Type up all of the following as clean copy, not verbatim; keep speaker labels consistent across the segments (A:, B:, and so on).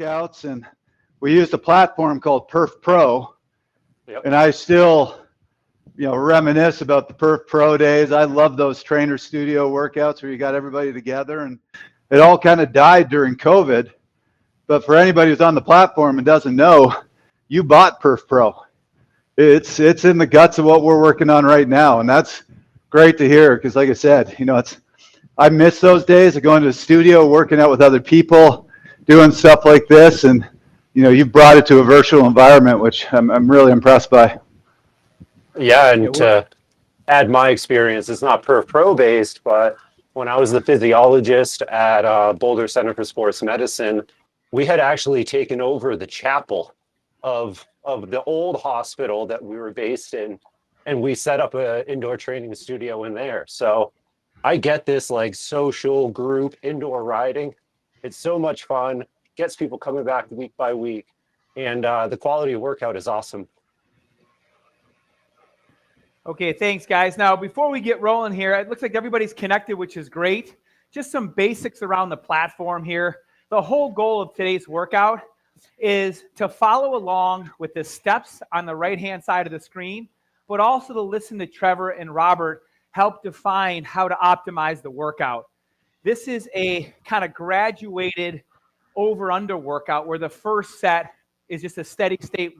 A: workouts, and we used a platform called Perf Pro.
B: Yep.
A: And I still, reminisce about the Perf Pro days. I love those trainer studio workouts where you got everybody together, and it all kind of died during COVID. But for anybody who's on the platform and doesn't know, you bought Perf Pro. It's in the guts of what we're working on right now, and that's great to hear because, like I said, I miss those days of going to the studio, working out with other people, doing stuff like this, and you've brought it to a virtual environment, which I'm really impressed by.
B: Yeah, and to add my experience, it's not Perf Pro based, but when I was the physiologist at Boulder Center for Sports Medicine, we had actually taken over the chapel of the old hospital that we were based in, and we set up an indoor training studio in there. So I get this like social group indoor riding. It's so much fun, gets people coming back week by week, and the quality of workout is awesome.
C: Okay, thanks, guys. Now, before we get rolling here, it looks like everybody's connected, which is great. Just some basics around the platform here. The whole goal of today's workout is to follow along with the steps on the right-hand side of the screen, but also to listen to Trevor and Robert help define how to optimize the workout. This is a kind of graduated over-under workout where the first set is just a steady state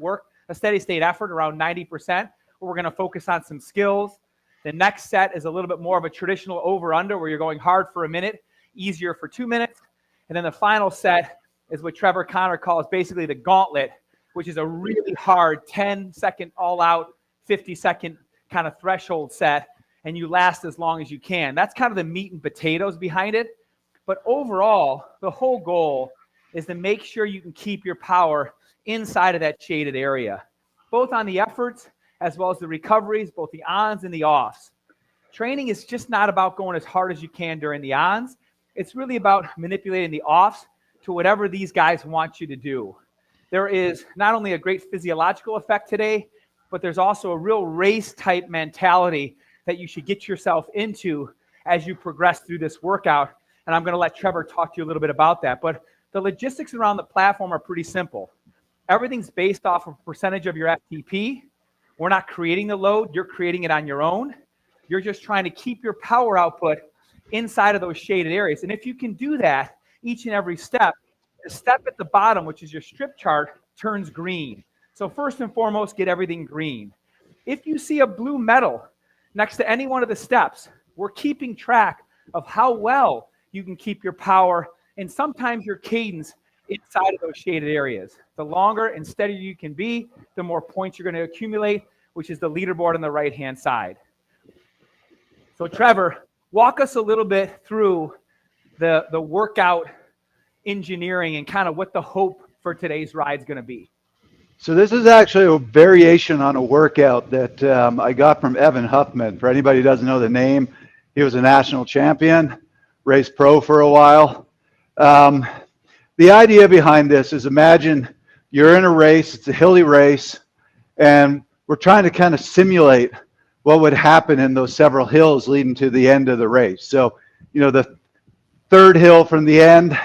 C: effort around 90%. We're going to focus on some skills. The next set is a little bit more of a traditional over-under where you're going hard for a minute, easier for 2 minutes. And then the final set is what Trevor Connor calls basically the gauntlet, which is a really hard 10-second all-out, 50-second kind of threshold set, and you last as long as you can. That's kind of the meat and potatoes behind it. But overall, the whole goal is to make sure you can keep your power inside of that shaded area, both on the efforts as well as the recoveries, both the ons and the offs. Training is just not about going as hard as you can during the ons. It's really about manipulating the offs to whatever these guys want you to do. There is not only a great physiological effect today, but there's also a real race-type mentality that you should get yourself into as you progress through this workout. And I'm going to let Trevor talk to you a little bit about that. But the logistics around the platform are pretty simple. Everything's based off of a percentage of your FTP. We're not creating the load. You're creating it on your own. You're just trying to keep your power output inside of those shaded areas. And if you can do that each and every step, the step at the bottom, which is your strip chart, turns green. So first and foremost, get everything green. If you see a blue medal next to any one of the steps, we're keeping track of how well you can keep your power and sometimes your cadence inside of those shaded areas. The longer and steadier you can be, the more points you're going to accumulate, which is the leaderboard on the right-hand side. So Trevor, walk us a little bit through the workout engineering and kind of what the hope for today's ride is going to be.
A: So this is actually a variation on a workout that I got from Evan Huffman. For anybody who doesn't know the name, he was a national champion, raced pro for a while. The idea behind this is imagine you're in a race, it's a hilly race, and we're trying to kind of simulate what would happen in those several hills leading to the end of the race. So, the third hill from the end,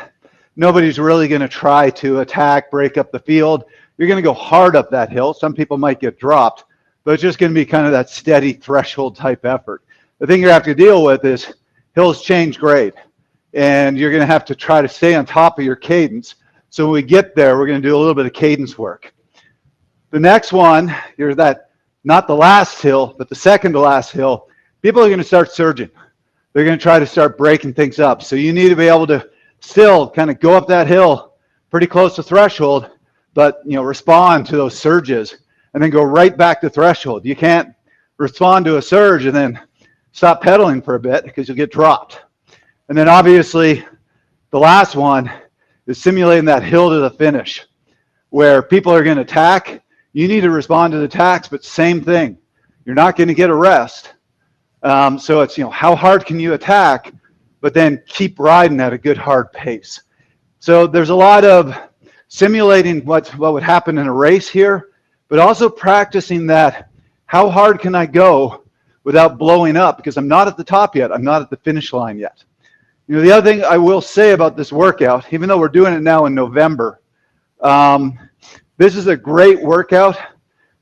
A: nobody's really going to try to attack, break up the field. You're going to go hard up that hill. Some people might get dropped, but it's just going to be kind of that steady threshold type effort. The thing you have to deal with is hills change grade, and you're going to have to try to stay on top of your cadence. So when we get there, we're going to do a little bit of cadence work. The next one, not the last hill, but the second to last hill, people are going to start surging. They're going to try to start breaking things up. So you need to be able to still kind of go up that hill pretty close to threshold, but respond to those surges and then go right back to threshold. You can't respond to a surge and then stop pedaling for a bit because you'll get dropped. And then obviously the last one is simulating that hill to the finish where people are going to attack. You need to respond to the attacks, but same thing. You're not going to get a rest. So it's, how hard can you attack, but then keep riding at a good hard pace. So there's a lot of simulating what would happen in a race here, but also practicing that, how hard can I go without blowing up? Because I'm not at the top yet. I'm not at the finish line yet. The other thing I will say about this workout, even though we're doing it now in November, This is a great workout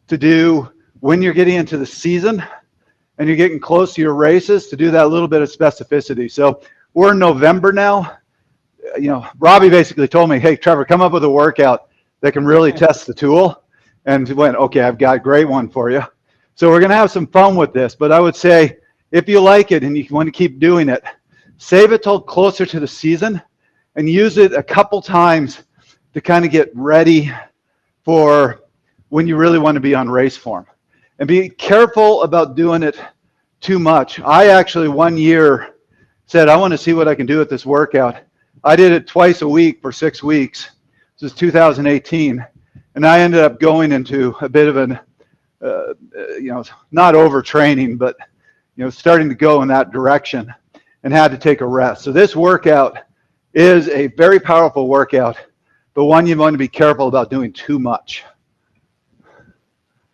A: to do when you're getting into the season and you're getting close to your races, to do that little bit of specificity. So we're in November now. You know, Robbie basically told me, hey, Trevor, come up with a workout that can really test the tool. And went, okay, I've got a great one for you. So we're going to have some fun with this. But I would say, if you like it and you want to keep doing it, save it till closer to the season and use it a couple times to kind of get ready for when you really want to be on race form. And be careful about doing it too much. I actually one year said, I want to see what I can do with this workout. I did it twice a week for 6 weeks. This is 2018. And I ended up going into a bit of an, not overtraining, but, starting to go in that direction and had to take a rest. So this workout is a very powerful workout, but one you want to be careful about doing too much.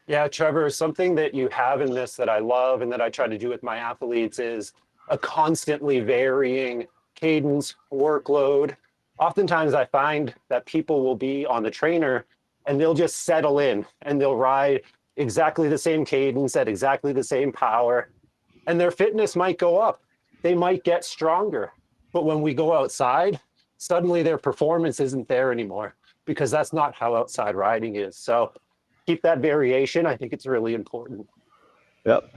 B: Yeah, Trevor, something that you have in this that I love and that I try to do with my athletes is a constantly varying cadence, workload. Oftentimes I find that people will be on the trainer and they'll just settle in and they'll ride exactly the same cadence at exactly the same power, and their fitness might go up. They might get stronger. But when we go outside, suddenly their performance isn't there anymore, because that's not how outside riding is. So keep that variation. I think it's really important.
A: Yep.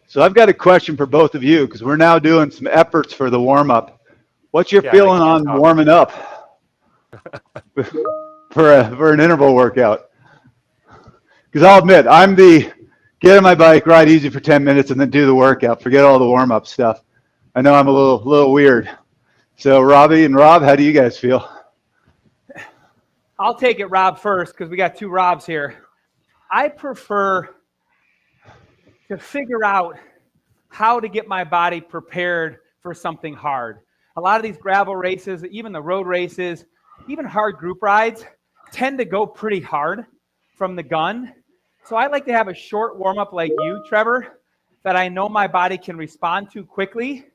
A: So I've got a question for both of you, because we're now doing some efforts for the warm-up. What's your feeling on warming up for an interval workout? Because I'll admit, I'm the get on my bike, ride easy for 10 minutes, and then do the workout. Forget all the warm-up stuff. I know I'm a little weird. So Robbie and Rob, how do you guys feel?
C: I'll take it, Rob, first, because we got two Robs here. I prefer to figure out how to get my body prepared for something hard. A lot of these gravel races, even the road races, even hard group rides, tend to go pretty hard from the gun. So I like to have a short warm-up like you, Trevor, that I know my body can respond to quickly.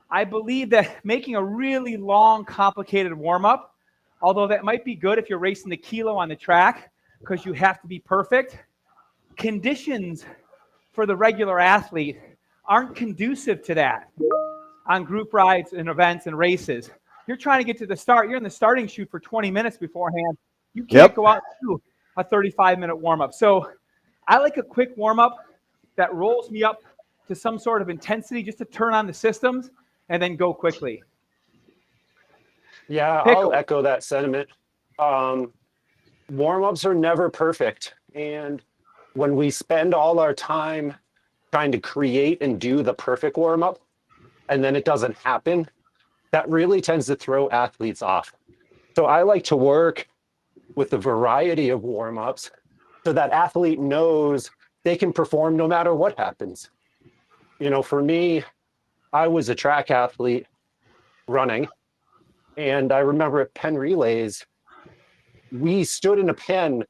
C: I believe that making a really long, complicated warm-up, although that might be good if you're racing the kilo on the track because you have to be perfect, conditions for the regular athlete aren't conducive to that on group rides and events and races. You're trying to get to the start. You're in the starting chute for 20 minutes beforehand. You can't go out and do a 35-minute warm-up. So I like a quick warm-up that rolls me up to some sort of intensity just to turn on the systems and then go quickly.
B: Yeah,
C: Pickles.
B: I'll echo that sentiment. Warm-ups are never perfect. And when we spend all our time trying to create and do the perfect warm-up, and then it doesn't happen, that really tends to throw athletes off. So I like to work with a variety of warm-ups so that athlete knows they can perform no matter what happens. For me, I was a track athlete running, and I remember at Penn Relays, we stood in a pen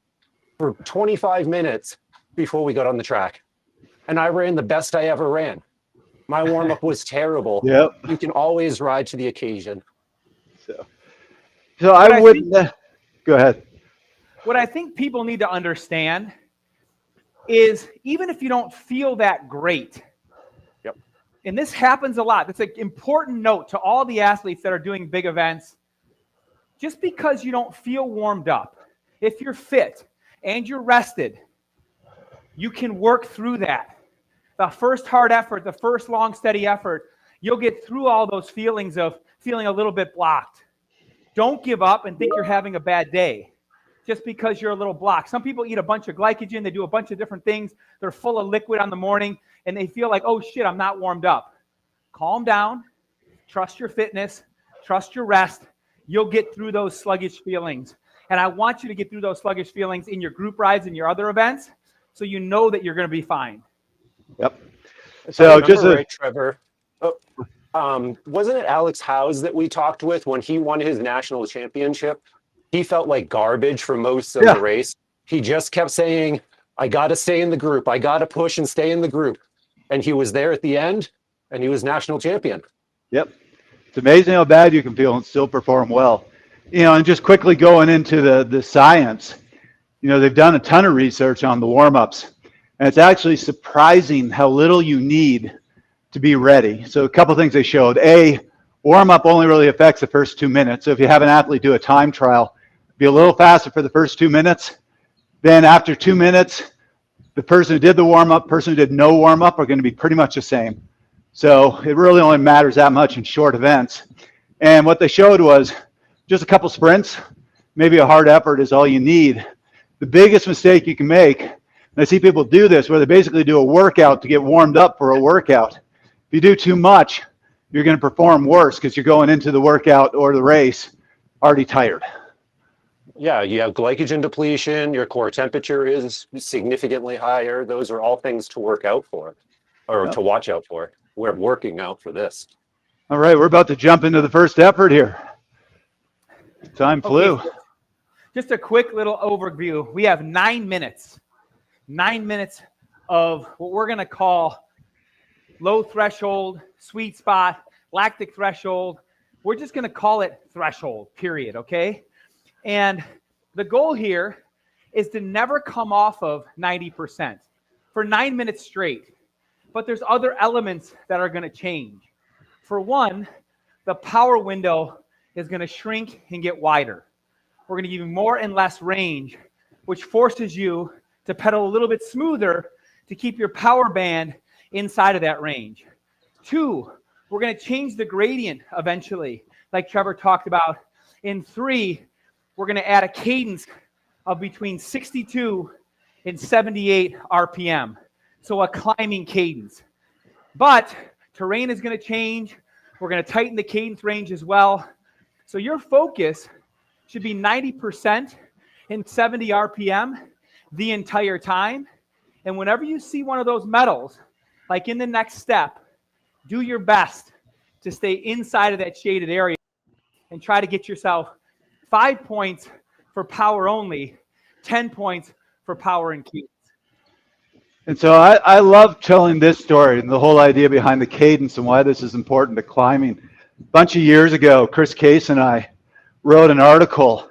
B: for 25 minutes before we got on the track, and I ran the best I ever ran. My warm-up was terrible.
A: Yep.
B: You can always ride to the occasion.
A: So I wouldn't. Go ahead.
C: What I think people need to understand is even if you don't feel that great, and this happens a lot, that's an important note to all the athletes that are doing big events, just because you don't feel warmed up, if you're fit and you're rested, you can work through that. The first hard effort, the first long, steady effort, you'll get through all those feelings of feeling a little bit blocked. Don't give up and think you're having a bad day just because you're a little blocked. Some people eat a bunch of glycogen. They do a bunch of different things. They're full of liquid on the morning, and they feel like, oh, shit, I'm not warmed up. Calm down. Trust your fitness. Trust your rest. You'll get through those sluggish feelings. And I want you to get through those sluggish feelings in your group rides and your other events so you know that you're going to be fine.
A: Yep.
B: So just right, Trevor. Wasn't it Alex Howes that we talked with when he won his national championship? He felt like garbage for most of the race. He just kept saying, I got to stay in the group. I got to push and stay in the group. And he was there at the end, and he was national champion.
A: Yep. It's amazing how bad you can feel and still perform well. And just quickly going into the science, they've done a ton of research on the warm-ups, and it's actually surprising how little you need to be ready. So a couple things they showed. Warm-up only really affects the first 2 minutes. So if you have an athlete do a time trial, be a little faster for the first 2 minutes. Then after 2 minutes, the person who did the warm-up, person who did no warm-up are going to be pretty much the same. So it really only matters that much in short events. And what they showed was just a couple sprints, maybe a hard effort is all you need. The biggest mistake you can make, and I see people do this, where they basically do a workout to get warmed up for a workout. If you do too much, you're going to perform worse because you're going into the workout or the race already tired.
B: Yeah, you have glycogen depletion, your core temperature is significantly higher. Those are all things to work out for, or to watch out for. We're working out for this.
A: All right, we're about to jump into the first effort here. Time flew.
C: Okay, just a quick little overview. We have 9 minutes. 9 minutes of what we're going to call low threshold, sweet spot, lactic threshold. We're just going to call it threshold, period, okay? And the goal here is to never come off of 90% for 9 minutes straight. But there's other elements that are going to change. For one, the power window is going to shrink and get wider. We're going to give you more and less range, which forces you to pedal a little bit smoother to keep your power band inside of that range. Two, we're going to change the gradient eventually, like Trevor talked about. In 3, we're going to add a cadence of between 62 and 78 RPM. So a climbing cadence. But terrain is going to change. We're going to tighten the cadence range as well. So your focus should be 90% and 70 RPM the entire time. And whenever you see one of those medals, like in the next step, do your best to stay inside of that shaded area and try to get yourself 5 points for power only, 10 points for power and cadence.
A: And so I love telling this story and the whole idea behind the cadence and why this is important to climbing. A bunch of years ago, Chris Case and I wrote an article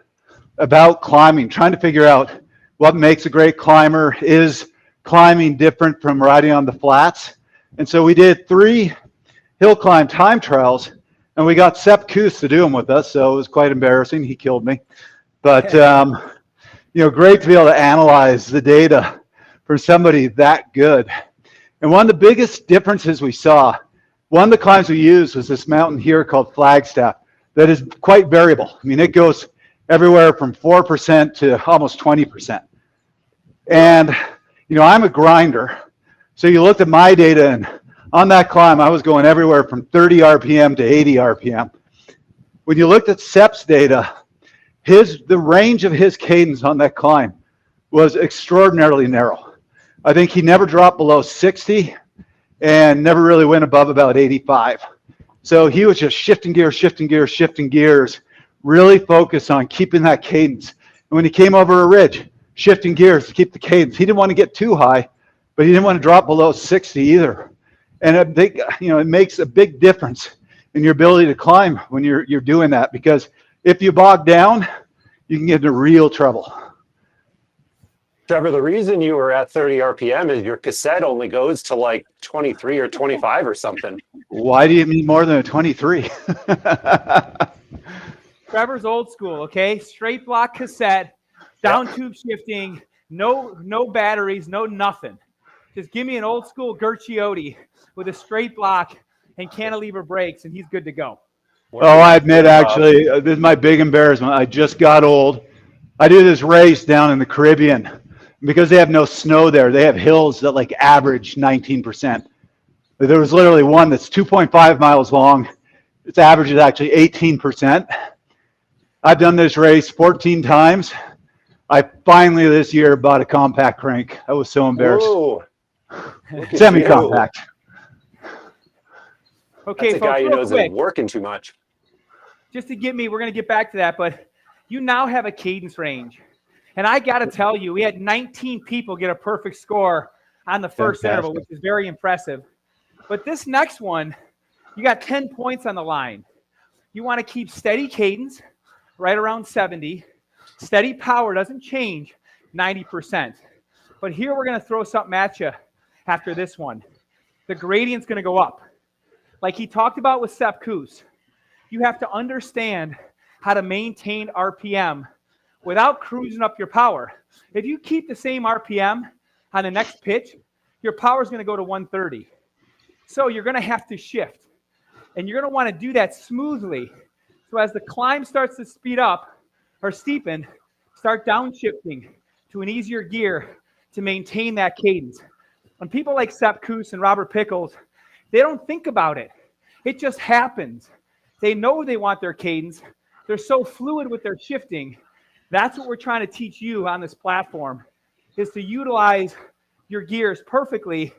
A: about climbing, trying to figure out what makes a great climber. Is climbing different from riding on the flats? And so we did 3 hill climb time trials, and we got Sepp Kuss to do them with us, so it was quite embarrassing. He killed me. But, great to be able to analyze the data for somebody that good. And one of the biggest differences we saw, one of the climbs we used was this mountain here called Flagstaff that is quite variable. I mean, it goes everywhere from 4% to almost 20%. And, I'm a grinder. So you looked at my data, and on that climb, I was going everywhere from 30 RPM to 80 RPM. When you looked at Sepp's data, the range of his cadence on that climb was extraordinarily narrow. I think he never dropped below 60 and never really went above about 85. So he was just shifting gears, really focused on keeping that cadence. And when he came over a ridge, shifting gears to keep the cadence. He didn't want to get too high, but he didn't want to drop below 60 either. And it makes a big difference in your ability to climb when you're doing that, because if you bog down, you can get into real trouble.
B: Trevor, the reason you were at 30 RPM is your cassette only goes to like 23 or 25 or something.
A: Why do you need more than a 23?
C: Trevor's old school, okay? Straight block cassette, down tube shifting, no batteries, no nothing. Just give me an old school Guccioti with a straight block and cantilever brakes, and he's good to go.
A: I admit, actually, this is my big embarrassment. I just got old. I do this race down in the Caribbean. Because they have no snow there, they have hills that average 19%. There was literally one that's 2.5 miles long. Its average is actually 18%. I've done this race 14 times. I finally this year bought a compact crank. I was so embarrassed. Semi-compact.
C: Okay,
B: that's a guy who knows that he's working too much.
C: Just to get me, we're going to get back to that, but you now have a cadence range. And I got to tell you, we had 19 people get a perfect score on the first interval, which is very impressive. But this next one, you got 10 points on the line. You want to keep steady cadence, right around 70. Steady power doesn't change 90%. But here we're going to throw something at you after this one. The gradient's going to go up. Like he talked about with Sepp Kuss, you have to understand how to maintain RPM without cruising up your power. If you keep the same RPM on the next pitch, your power is going to go to 130. So you're going to have to shift. And you're going to want to do that smoothly. So as the climb starts to speed up or steepen, start downshifting to an easier gear to maintain that cadence. When people like Sepp Kuss and Robert Pickles, they don't think about it. It just happens. They know they want their cadence. They're so fluid with their shifting. That's what we're trying to teach you on this platform, is to utilize your gears perfectly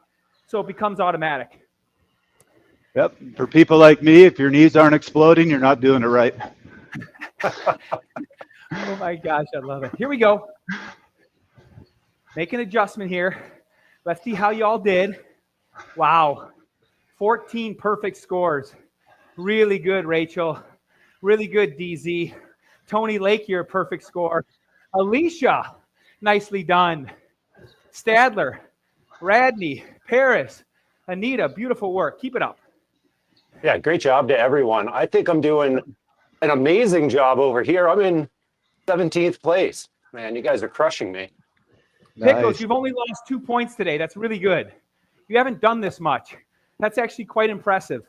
C: so it becomes automatic.
A: Yep. For people like me, if your knees aren't exploding, you're not doing it right.
C: Oh my gosh, I love it. Here we go. Make an adjustment here. Let's see how y'all did. Wow. 14 perfect scores. Really good, Rachel. Really good, DZ. Tony Lake, your perfect score. Alicia, nicely done. Stadler, Radney, Paris, Anita, beautiful work. Keep it up.
B: Yeah, great job to everyone. I think I'm doing an amazing job over here. I'm in 17th place. Man, you guys are crushing me.
C: Pickles,
A: Nice.
C: you've only lost 2 points today. That's really good. You haven't done this much. That's actually quite impressive.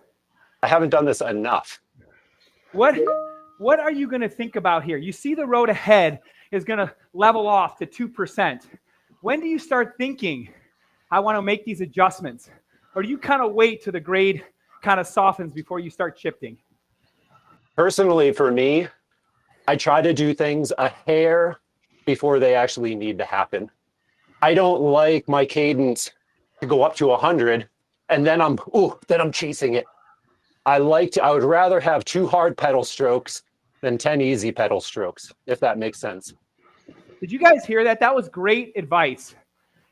B: I haven't done this enough.
C: What are you going to think about here? You see the road ahead is going to level off to 2%. When do you start thinking, I want to make these adjustments? Or do you kind of wait till the grade kind of softens before you start shifting?
B: Personally, for me, I try to do things a hair before they actually need to happen. I don't like my cadence to go up to 100 and then I'm chasing it. I would rather have 2 hard pedal strokes than 10 easy pedal strokes, if that makes sense.
C: Did you guys hear that? That was great advice.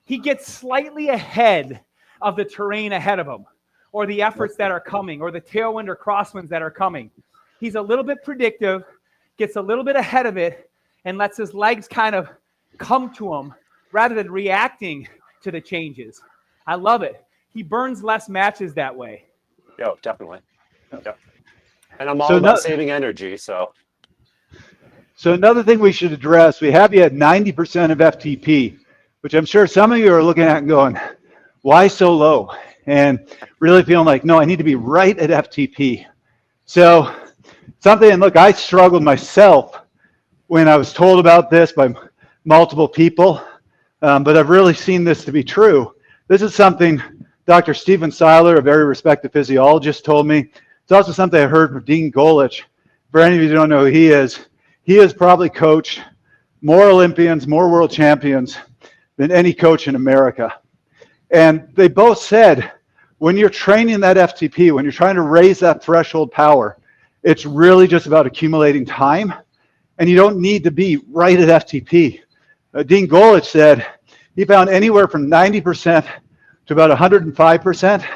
C: He gets slightly ahead of the terrain ahead of him, or the efforts that are coming, or the tailwind or crosswinds that are coming. He's a little bit predictive, gets a little bit ahead of it, and lets his legs kind of come to him rather than reacting to the changes. I love it. He burns less matches that way.
B: Yo, definitely. Yep. And I'm all about saving energy, so.
A: So another thing we should address, we have you at 90% of FTP, which I'm sure some of you are looking at and going, why so low? And really feeling like, no, I need to be right at FTP. So something, and look, I struggled myself when I was told about this by multiple people, but I've really seen this to be true. This is something Dr. Stephen Seiler, a very respected physiologist, told me. It's also something I heard from Dean Golich. For any of you who don't know who he has probably coached more Olympians, more world champions than any coach in America. And they both said, when you're training that FTP, when you're trying to raise that threshold power, it's really just about accumulating time, and you don't need to be right at FTP. Dean Golich said he found anywhere from 90% to about 105%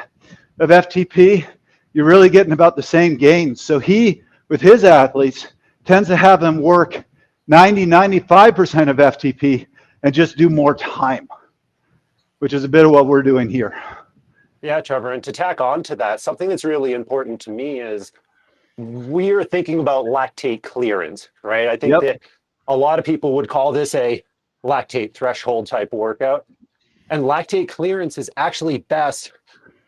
A: of FTP, you're really getting about the same gains. So he, with his athletes, tends to have them work 95% of FTP and just do more time, which is a bit of what we're doing here.
B: Yeah, Trevor, and to tack on to that, something that's really important to me is we're thinking about lactate clearance, right? I think that a lot of people would call this a lactate threshold type workout. And lactate clearance is actually best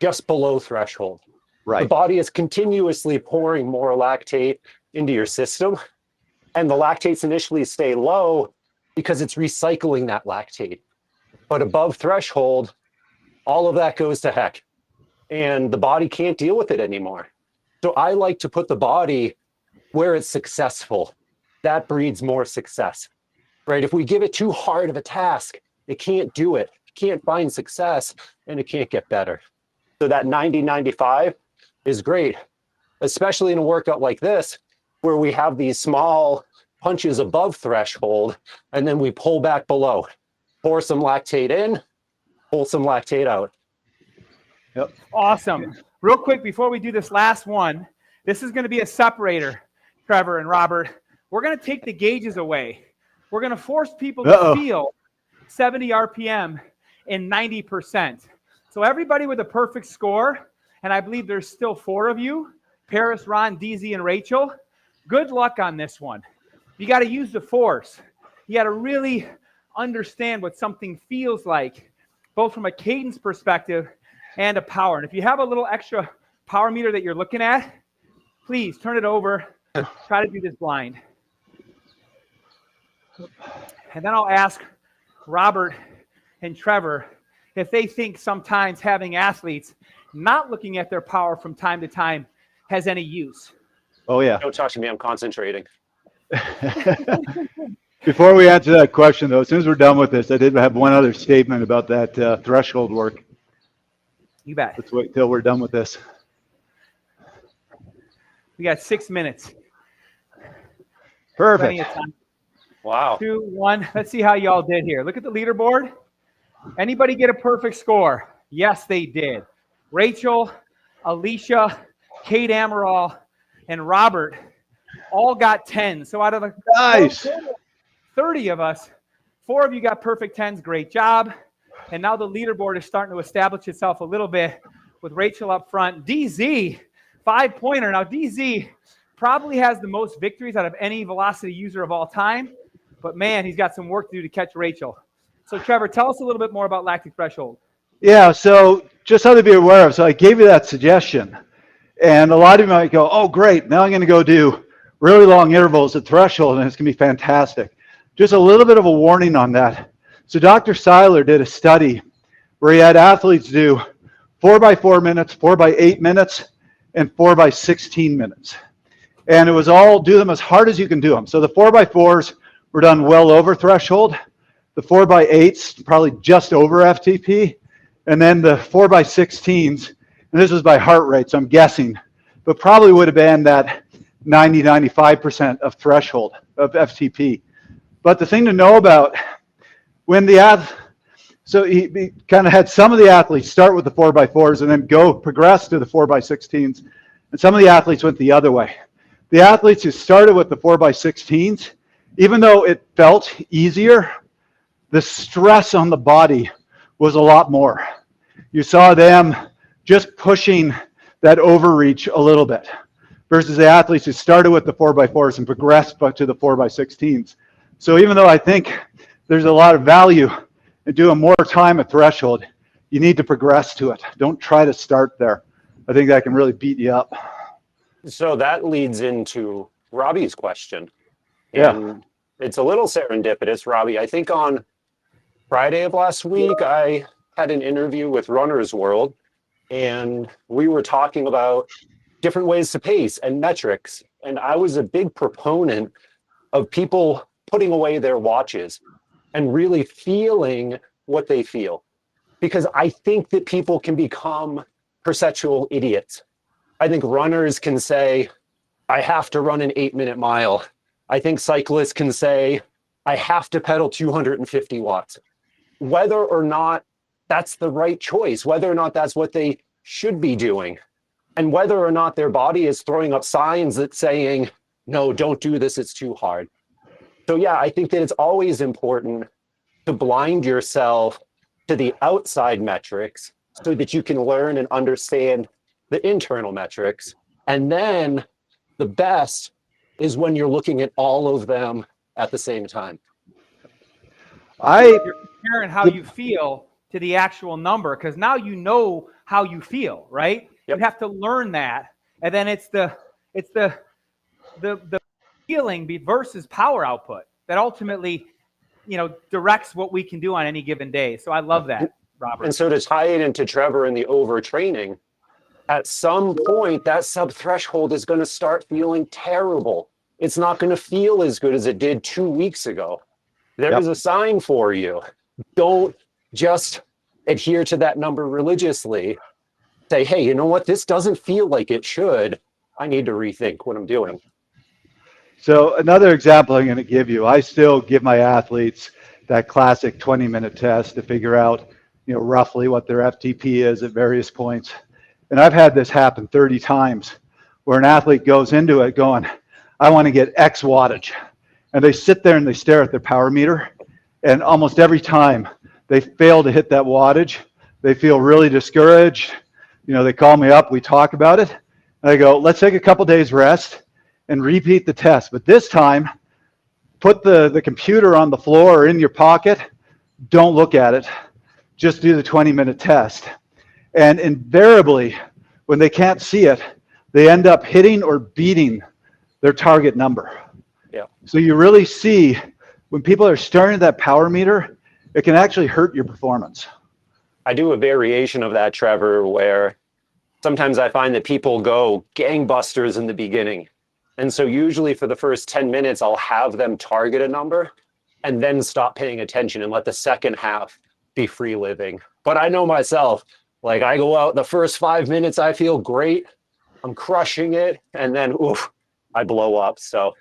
B: just below threshold.
A: Right.
B: The body is continuously pouring more lactate into your system. And the lactates initially stay low because it's recycling that lactate. But above threshold, all of that goes to heck. And the body can't deal with it anymore. So I like to put the body where it's successful. That breeds more success, right? If we give it too hard of a task, it can't do it. It can't find success, and it can't get better. So that 90-95 is great, especially in a workout like this, where we have these small punches above threshold, and then we pull back below. Pour some lactate in, pull some lactate out.
A: Yep.
C: Awesome. Real quick, before we do this last one, this is going to be a separator, Trevor and Robert. we're going to take the gauges away. We're going to force people
A: Uh-oh.
C: to feel 70 RPM in 90%. So everybody with a perfect score, and I believe there's still 4 of you, Paris, Ron, DZ, and Rachel, good luck on this one. You got to use the force. You got to really understand what something feels like, both from a cadence perspective and a power. And if you have a little extra power meter that you're looking at, please turn it over. Try to do this blind. And then I'll ask Robert and Trevor if they think sometimes having athletes not looking at their power from time to time has any use.
A: Oh, yeah.
B: Don't talk to me. I'm concentrating.
A: Before we answer that question, though, as soon as we're done with this, I did have one other statement about that threshold work.
C: You bet.
A: Let's wait till we're done with this.
C: We got 6 minutes.
A: Perfect.
C: Plenty of time.
B: Wow.
C: 2, 1. Let's see how y'all did here. Look at the leaderboard. Anybody get a perfect score? Yes, they did. Rachel, Alicia, Kate Amaral, and Robert all got 10. So out of the
A: Nice.
C: 30 of us, 4 of you got perfect 10s. Great job. And now the leaderboard is starting to establish itself a little bit with Rachel up front. DZ, 5-pointer. Now DZ probably has the most victories out of any velocity user of all time. But man, he's got some work to do to catch Rachel. So Trevor, tell us a little bit more about lactic threshold.
A: Yeah, so just something to be aware of. So I gave you that suggestion. And a lot of you might go, oh, great. Now I'm going to go do really long intervals at threshold, and it's going to be fantastic. Just a little bit of a warning on that. So Dr. Seiler did a study where he had athletes do 4x4 minutes, 4x8 minutes, and 4x16 minutes. And it was all do them as hard as you can do them. So the 4x4s were done well over threshold. The 4x8s probably just over FTP. And then the 4x16s, and this was by heart rate, so I'm guessing, but probably would have been that 90-95% of threshold of FTP. But the thing to know about when so he kind of had some of the athletes start with the 4x4s and then progress to the 4x16s, and some of the athletes went the other way. The athletes who started with the 4x16s, even though it felt easier, the stress on the body was a lot more. You saw them just pushing that overreach a little bit versus the athletes who started with the 4x4s and progressed to the 4x16s. So even though I think there's a lot of value in doing more time at threshold, you need to progress to it. Don't try to start there. I think that can really beat you up.
B: So that leads into Robbie's question.
A: Yeah.
B: And it's a little serendipitous, Robbie. I think on Friday of last week, I had an interview with Runner's World, and we were talking about different ways to pace and metrics. And I was a big proponent of people putting away their watches and really feeling what they feel. Because I think that people can become perceptual idiots. I think runners can say, I have to run an 8-minute mile. I think cyclists can say, I have to pedal 250 watts. Whether or not that's the right choice, whether or not that's what they should be doing, and whether or not their body is throwing up signs that saying, no, don't do this, it's too hard. So yeah, I think that it's always important to blind yourself to the outside metrics so that you can learn and understand the internal metrics. And then the best is when you're looking at all of them at the same time.
C: You're comparing how you feel to the actual number, because now you know how you feel, right?
B: Yep.
C: You have to learn that, and then it's the feeling versus power output that ultimately, directs what we can do on any given day. So I love that, Robert.
B: And so to tie it into Trevor and the overtraining, at some point that sub-threshold is going to start feeling terrible. It's not going to feel as good as it did 2 weeks ago. There is a sign for you. Don't just adhere to that number religiously. Say, hey, you know what? This doesn't feel like it should. I need to rethink what I'm doing.
A: So another example I'm going to give you, I still give my athletes that classic 20-minute test to figure out, roughly what their FTP is at various points. And I've had this happen 30 times where an athlete goes into it going, I want to get X wattage. And they sit there and they stare at their power meter. And almost every time they fail to hit that wattage, they feel really discouraged. You know, they call me up, we talk about it. And I go, let's take a couple days rest and repeat the test. But this time, put the computer on the floor or in your pocket. Don't look at it. Just do the 20-minute test. And invariably, when they can't see it, they end up hitting or beating their target number.
B: Yeah.
A: So you really see when people are staring at that power meter, it can actually hurt your performance.
B: I do a variation of that, Trevor, where sometimes I find that people go gangbusters in the beginning. And so usually for the first 10 minutes, I'll have them target a number and then stop paying attention and let the second half be free living. But I know myself, like I go out the first 5 minutes, I feel great. I'm crushing it. And then, oof, I blow up. So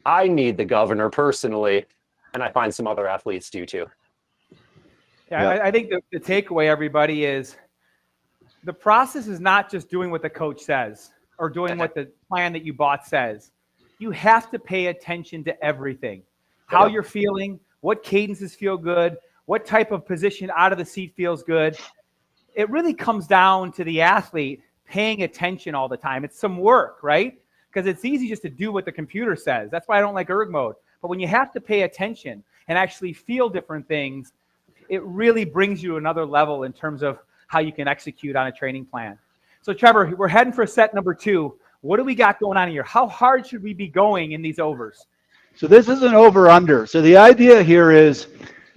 B: I need the governor personally. And I find some other athletes do too.
C: Yeah. I think the takeaway, everybody, is the process is not just doing what the coach says or doing what the plan that you bought says. You have to pay attention to everything. How you're feeling, what cadences feel good, what type of position out of the seat feels good. It really comes down to the athlete paying attention all the time. It's some work, right? Because it's easy just to do what the computer says. That's why I don't like erg mode. But when you have to pay attention and actually feel different things, it really brings you to another level in terms of how you can execute on a training plan. So Trevor, we're heading for set number 2. What do we got going on here? How hard should we be going in these overs?
A: So this is an over-under. So the idea here is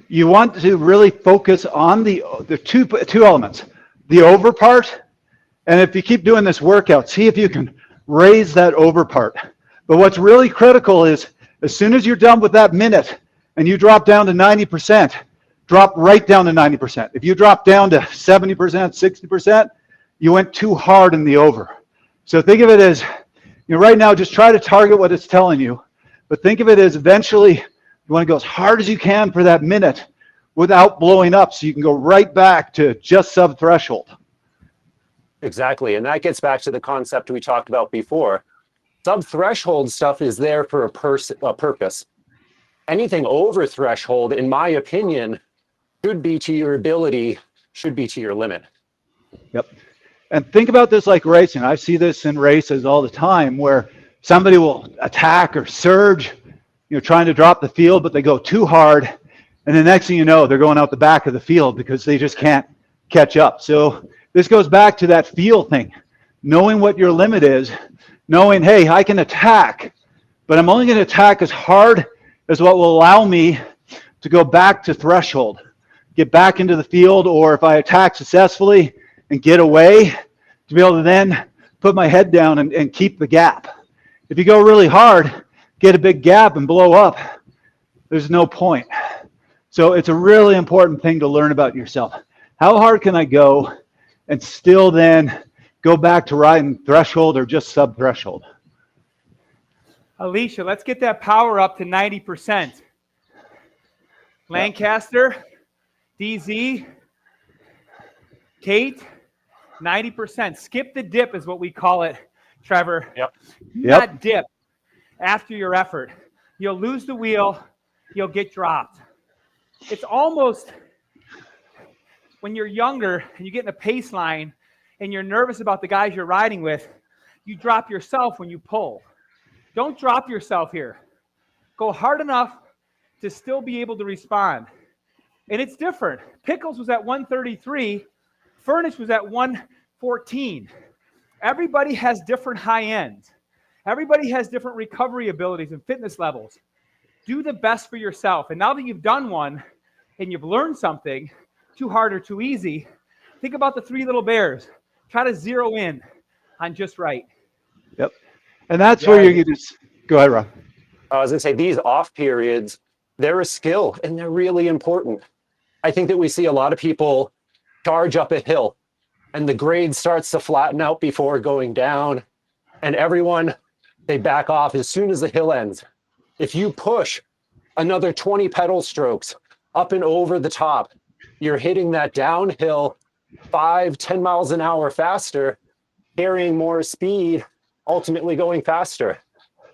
A: you want to really focus on the two elements, the over part, and if you keep doing this workout, see if you can raise that over part. But what's really critical is as soon as you're done with that minute and you drop down to 90%, drop right down to 90%. If you drop down to 70%, 60%, you went too hard in the over. So think of it as, you know, right now, just try to target what it's telling you. But think of it as eventually you want to go as hard as you can for that minute without blowing up so you can go right back to just sub-threshold.
B: Exactly. And that gets back to the concept we talked about before. Sub-threshold stuff is there for a purpose. Anything over threshold, in my opinion, should be to your ability, should be to your limit.
A: Yep. And think about this like racing. I see this in races all the time where somebody will attack or surge, you know, trying to drop the field, but they go too hard. And the next thing you know, they're going out the back of the field because they just can't catch up. So this goes back to that feel thing. Knowing what your limit is, knowing, hey, I can attack, but I'm only going to attack as hard as what will allow me to go back to threshold, get back into the field, or if I attack successfully and get away, to be able to then put my head down and keep the gap. If you go really hard, get a big gap and blow up, there's no point. So it's a really important thing to learn about yourself. How hard can I go and still then go back to riding threshold or just sub-threshold?
C: Alicia, let's get that power up to 90%. Lancaster, DZ, Kate, 90%. Skip the dip is what we call it, Trevor.
B: Yep.
C: Do not dip after your effort. You'll lose the wheel. You'll get dropped. It's almost when you're younger and you get in a pace line and you're nervous about the guys you're riding with, you drop yourself when you pull. Don't drop yourself here. Go hard enough to still be able to respond. And it's different. Pickles was at 133. Furnish was at 114. Everybody has different high ends. Everybody has different recovery abilities and fitness levels. Do the best for yourself. And now that you've done one and you've learned something, too hard or too easy, think about the 3 little bears. Try to zero in on just right.
A: Yep. And that's where you just go ahead, Rob.
B: I was going to say, these off periods, they're a skill and they're really important. I think that we see a lot of people charge up a hill and the grade starts to flatten out before going down, and everyone, they back off as soon as the hill ends. If you push another 20 pedal strokes up and over the top, you're hitting that downhill 5-10 miles an hour faster, carrying more speed, ultimately going faster.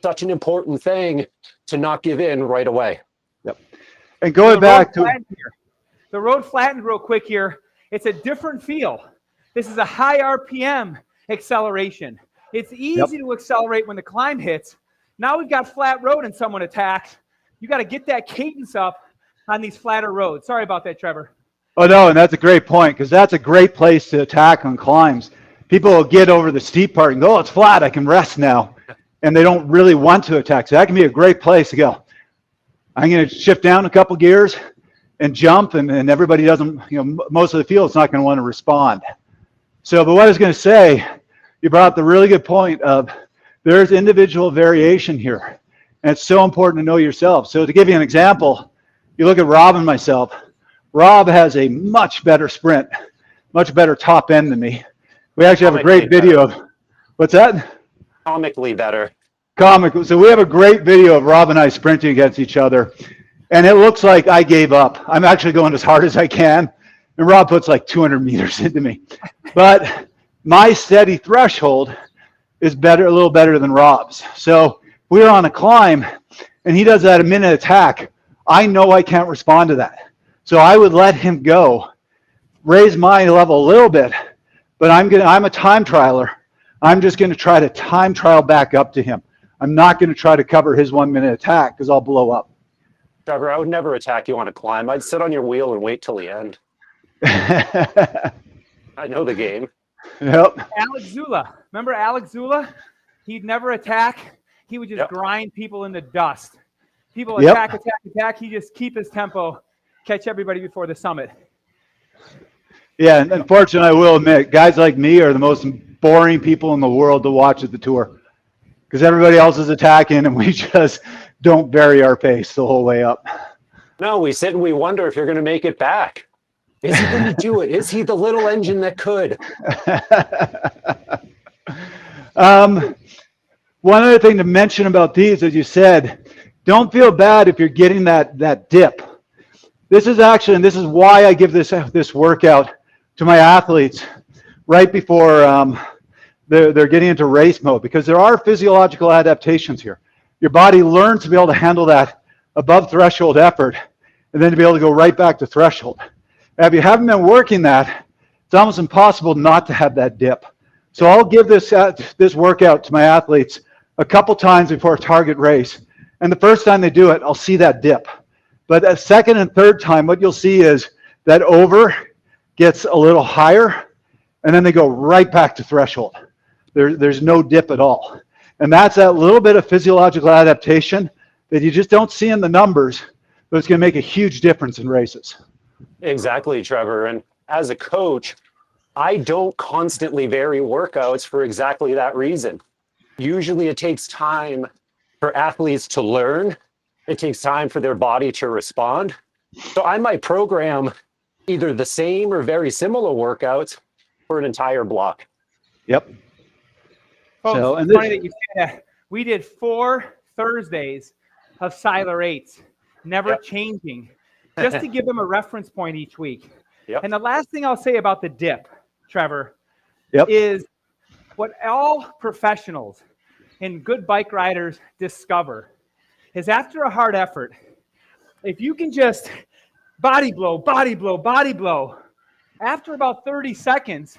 B: such an important thing to not give in right away.
A: Yep. And going back to
C: the road flattened real quick here. It's a different feel. This is a high RPM acceleration. It's easy to accelerate when the climb hits. Now we've got flat road and someone attacks. You got to get that cadence up on these flatter roads. Sorry about that, Trevor.
A: Oh, no, and that's a great point, because that's a great place to attack on climbs. People will get over the steep part and go, oh, it's flat, I can rest now. And they don't really want to attack. So that can be a great place to go. I'm going to shift down a couple gears and jump, and everybody doesn't, most of the field's not going to want to respond. So, but what I was going to say, you brought up the really good point of there's individual variation here. And it's so important to know yourself. So to give you an example, you look at Rob and myself. Rob has a much better sprint, much better top end than me. We actually have a great video of, what's that?
B: Comically better.
A: So we have a great video of Rob and I sprinting against each other. And it looks like I gave up. I'm actually going as hard as I can. And Rob puts like 200 meters into me. But my steady threshold is better, a little better than Rob's. So we're on a climb and he does that a minute attack. I know I can't respond to that. So I would let him go, raise my level a little bit, but I'm a time trialer. I'm just going to try to time trial back up to him. I'm not going to try to cover his 1 minute attack because I'll blow up.
B: Trevor, I would never attack you on a climb. I'd sit on your wheel and wait till the end. I know the game.
A: Yep.
C: Alex Zula. Remember Alex Zula? He'd never attack. He would just grind people in the dust. People attack, attack. He just keep his tempo, catch everybody before the summit.
A: Yeah, and unfortunately, I will admit, guys like me are the most boring people in the world to watch at the tour because everybody else is attacking and we just don't vary our pace the whole way up.
B: No, we sit and we wonder if you're going to make it back. Is he going to do it? Is he the little engine that could?
A: One other thing to mention about these, as you said, don't feel bad if you're getting that dip. This is actually, and this is why I give this workout to my athletes right before they're getting into race mode, because there are physiological adaptations here. Your body learns to be able to handle that above threshold effort and then to be able to go right back to threshold. And if you haven't been working that, it's almost impossible not to have that dip. So I'll give this workout to my athletes a couple times before a target race. And the first time they do it, I'll see that dip. But a second and third time, what you'll see is that over gets a little higher, and then they go right back to threshold. There's no dip at all. And that's that little bit of physiological adaptation that you just don't see in the numbers, but it's going to make a huge difference in races.
B: Exactly, Trevor. And as a coach, I don't constantly vary workouts for exactly that reason. Usually it takes time for athletes to learn. It takes time for their body to respond. So I might program either the same or very similar workouts for an entire block.
A: Yep.
C: Folks,
A: So, and
C: it's funny that you say that. We did 4 Thursdays of Siler 8s, never changing, just to give them a reference point each week.
B: Yep.
C: And the last thing I'll say about the dip, Trevor, is what all professionals and good bike riders discover is after a hard effort, if you can just body blow, body blow, body blow, after about 30 seconds,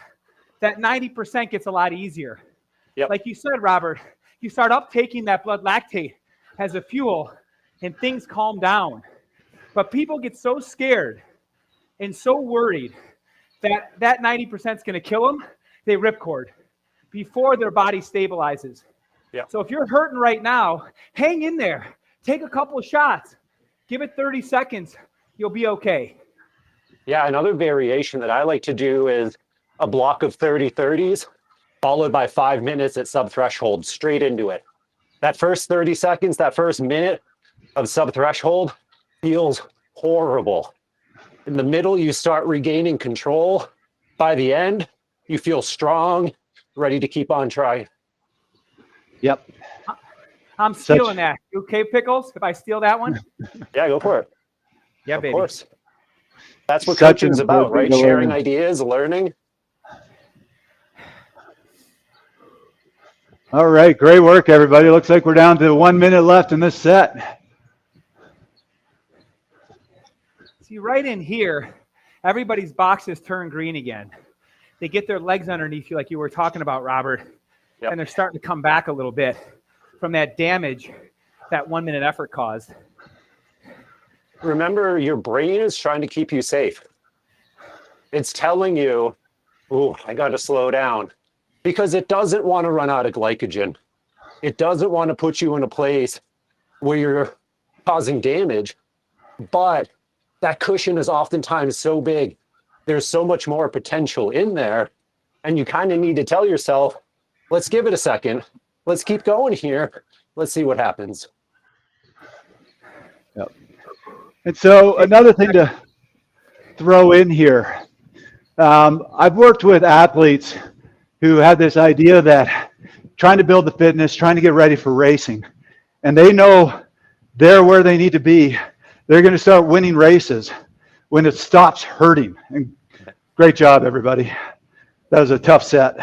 C: that 90% gets a lot easier.
B: Yep.
C: Like you said, Robert, you start uptaking that blood lactate as a fuel and things calm down. But people get so scared and so worried that that 90% is going to kill them, they ripcord before their body stabilizes.
B: Yeah.
C: So if you're hurting right now, hang in there. Take a couple of shots. Give it 30 seconds. You'll be okay.
B: Yeah, another variation that I like to do is a block of 30-30s followed by 5 minutes at sub-threshold, straight into it. That first 30 seconds, that first minute of sub-threshold feels horrible. In the middle, you start regaining control. By the end, you feel strong, ready to keep on trying.
A: Yep.
C: I'm stealing that. You okay, Pickles, if I steal that one?
B: Yeah, go for it.
C: Yeah,
B: Of
C: baby.
B: course. That's what
A: Such
B: coaching's
A: an
B: about,
A: important
B: right? Sharing
A: learning.
B: ideas, learning.
A: All right, great work, everybody. Looks like we're down to 1 minute left in this set.
C: See, right in here, everybody's boxes turn green again. They get their legs underneath you like you were talking about, Robert,
B: Yep.
C: and they're starting to come back a little bit from that damage that 1 minute effort caused.
B: Remember, your brain is trying to keep you safe. It's telling you, "Ooh, I got to slow down," because it doesn't want to run out of glycogen. It doesn't want to put you in a place where you're causing damage, but that cushion is oftentimes so big. There's so much more potential in there, and you kind of need to tell yourself, let's give it a second. Let's keep going here. Let's see what happens.
A: Yep. And so another thing to throw in here, I've worked with athletes who have this idea that trying to build the fitness, trying to get ready for racing, and they know they're where they need to be. They're going to start winning races when it stops hurting. And great job, everybody. That was a tough set.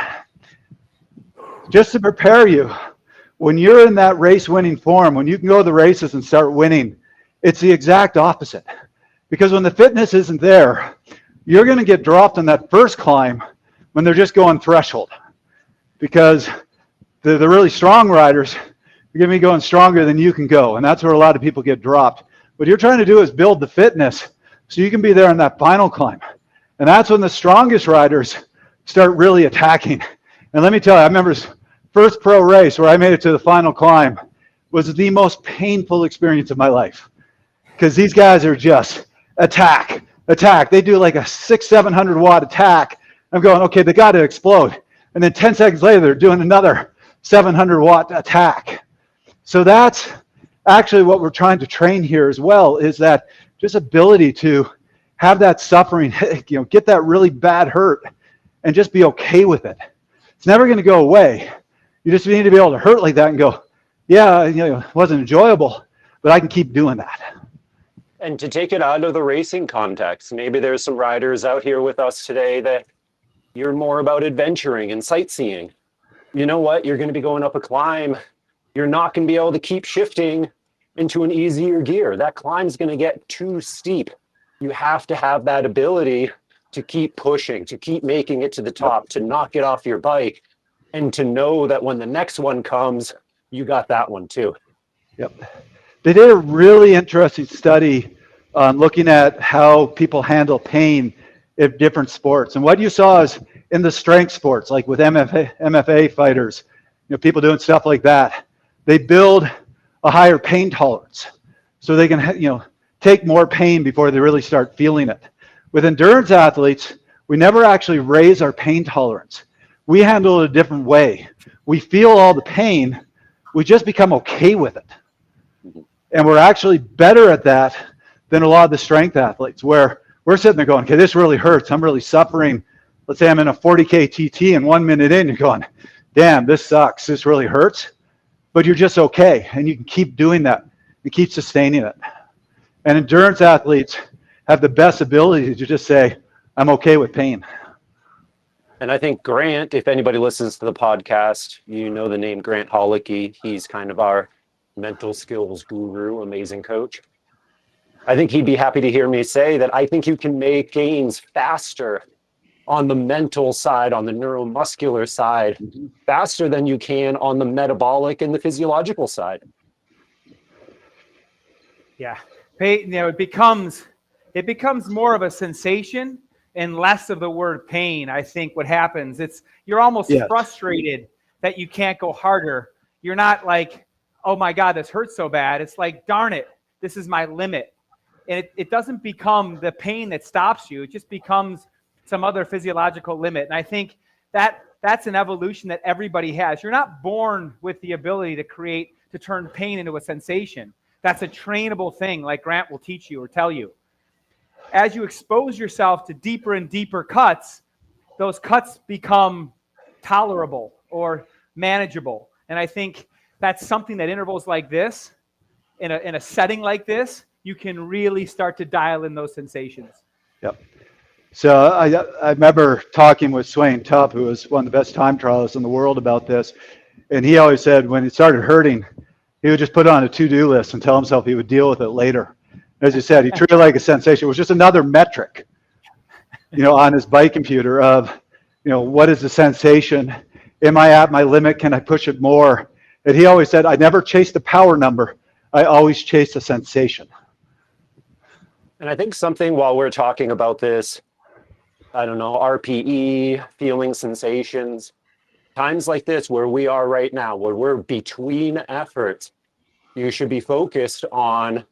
A: Just to prepare you, when you're in that race winning form, when you can go to the races and start winning, it's the exact opposite. Because when the fitness isn't there, you're going to get dropped on that first climb when they're just going threshold. Because the really strong riders are going to be going stronger than you can go. And that's where a lot of people get dropped. What you're trying to do is build the fitness so you can be there on that final climb. And that's when the strongest riders start really attacking. And let me tell you, I remember first pro race where I made it to the final climb was the most painful experience of my life. Because these guys are just attack. They do like a 600-700 watt attack. I'm going, okay, they got to explode. And then 10 seconds later, they're doing another 700 watt attack. So that's actually what we're trying to train here as well, is that just ability to have that suffering, get that really bad hurt and just be okay with it. It's never going to go away. You just need to be able to hurt like that and go, yeah, it wasn't enjoyable, but I can keep doing that.
B: And to take it out of the racing context, maybe there's some riders out here with us today that you're more about adventuring and sightseeing. You know what? You're going to be going up a climb. You're not going to be able to keep shifting into an easier gear. That climb's going to get too steep. You have to have that ability to keep pushing, to keep making it to the top, to not get off your bike, and to know that when the next one comes, you got that one too.
A: Yep. They did a really interesting study on looking at how people handle pain in different sports. And what you saw is in the strength sports, like with MFA fighters, people doing stuff like that, they build a higher pain tolerance so they can, take more pain before they really start feeling it. With endurance athletes, we never actually raise our pain tolerance. We handle it a different way. We feel all the pain. We just become okay with it. And we're actually better at that than a lot of the strength athletes, where we're sitting there going, okay, this really hurts. I'm really suffering. Let's say I'm in a 40K TT and 1 minute in, you're going, damn, this sucks. This really hurts. But you're just okay. And you can keep doing that and keep sustaining it. And endurance athletes have the best ability to just say, I'm okay with pain.
B: And I think Grant, if anybody listens to the podcast, you know the name Grant Holicky. He's kind of our mental skills guru, amazing coach. I think he'd be happy to hear me say that I think you can make gains faster on the mental side, on the neuromuscular side, faster than you can on the metabolic and the physiological side.
C: Yeah. It becomes more of a sensation and less of the word pain. I think what happens, you're almost frustrated that you can't go harder. You're not like, oh my God, this hurts so bad. It's like, darn it, this is my limit. And it doesn't become the pain that stops you. It just becomes some other physiological limit. And I think that's an evolution that everybody has. You're not born with the ability to turn pain into a sensation. That's a trainable thing, like Grant will teach you or tell you. As you expose yourself to deeper and deeper cuts, those cuts become tolerable or manageable. And I think that's something that intervals like this, in a setting like this, you can really start to dial in those sensations.
A: Yep. So I remember talking with Swain Tupp, who was one of the best time trialists in the world, about this. And he always said when it started hurting, he would just put it on a to-do list and tell himself he would deal with it later. As you said, he treated it like a sensation. It was just another metric, on his bike computer of, what is the sensation? Am I at my limit? Can I push it more? And he always said, I never chase the power number. I always chase the sensation.
B: And I think something while we're talking about this, I don't know, RPE, feeling sensations, times like this where we are right now, where we're between efforts, you should be focused on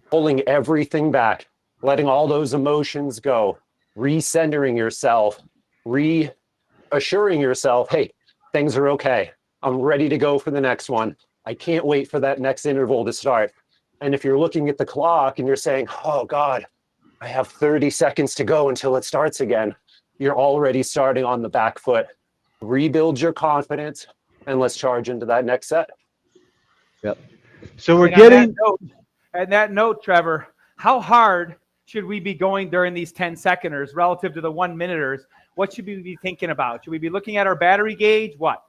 B: pulling everything back, letting all those emotions go, recentering yourself, reassuring yourself, hey, things are okay. I'm ready to go for the next one. I can't wait for that next interval to start. And if you're looking at the clock and you're saying, oh God, I have 30 seconds to go until it starts again, you're already starting on the back foot. Rebuild your confidence and let's charge into that next set.
A: Yep. So we're
C: And
A: getting...
C: On that note, Trevor, how hard should we be going during these 10-seconders relative to the 1-minuters? What should we be thinking about? Should we be looking at our battery gauge? What?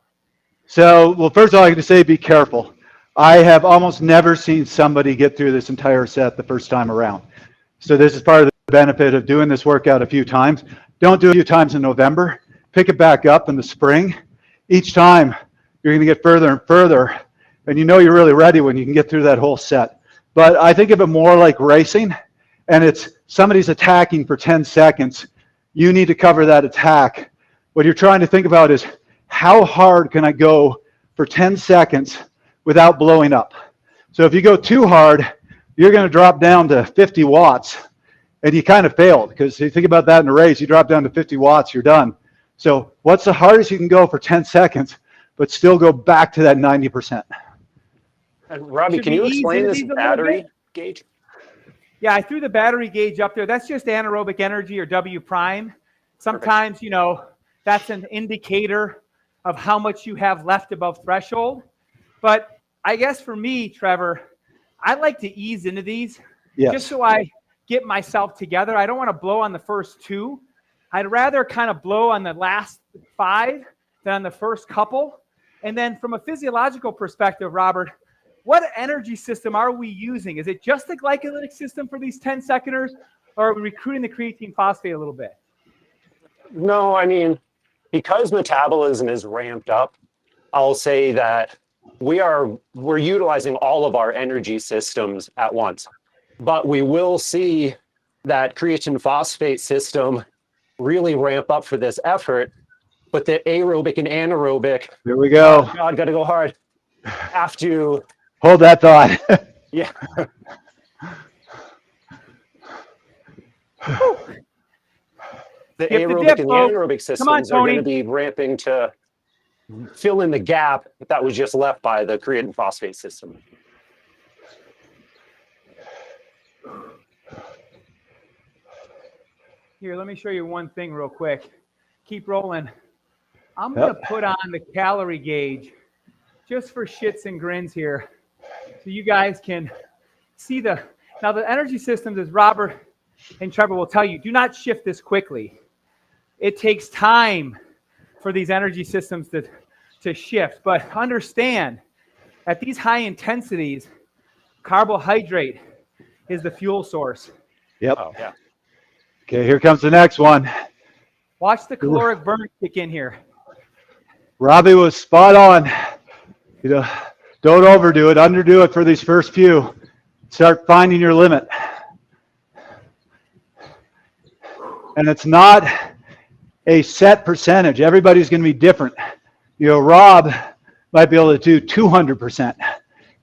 A: So, well, first of all, I can say be careful. I have almost never seen somebody get through this entire set the first time around. So this is part of the benefit of doing this workout a few times. Don't do it a few times in November. Pick it back up in the spring. Each time, you're going to get further and further, and you're really ready when you can get through that whole set. But I think of it more like racing, and it's somebody's attacking for 10 seconds. You need to cover that attack. What you're trying to think about is how hard can I go for 10 seconds without blowing up? So if you go too hard, you're going to drop down to 50 watts, and you kind of failed because you think about that in a race, you drop down to 50 watts, you're done. So what's the hardest you can go for 10 seconds, but still go back to that 90%?
B: And Robbie, can you explain this battery gauge?
C: Yeah, I threw the battery gauge up there. That's just anaerobic energy, or W prime. Sometimes, that's an indicator of how much you have left above threshold. But I guess for me, Trevor, I like to ease into these just so I get myself together. I don't want to blow on the first 2. I'd rather kind of blow on the last 5 than on the first couple. And then from a physiological perspective, Robert, what energy system are we using? Is it just the glycolytic system for these 10-seconders, or are we recruiting the creatine phosphate a little bit?
B: No, I mean, because metabolism is ramped up, I'll say that we're utilizing all of our energy systems at once. But we will see that creatine phosphate system really ramp up for this effort. But the aerobic and anaerobic,
A: there we go.
B: Oh God, gotta go hard. Have to
A: hold that thought.
B: Yeah. The aerobic and the anaerobic systems are going to be ramping to fill in the gap that was just left by the creatine phosphate system.
C: Here, let me show you one thing real quick. Keep rolling. I'm going to put on the calorie gauge just for shits and grins here, so you guys can see now the energy systems, as Robert and Trevor will tell you, do not shift this quickly. It takes time for these energy systems to shift, but understand at these high intensities, carbohydrate is the fuel source.
A: Yep.
B: Oh, yeah.
A: Okay, here comes the next one.
C: Watch the caloric burn kick in here.
A: Robbie was spot on. Don't overdo it, underdo it for these first few. Start finding your limit. And it's not a set percentage. Everybody's going to be different. Rob might be able to do 200%.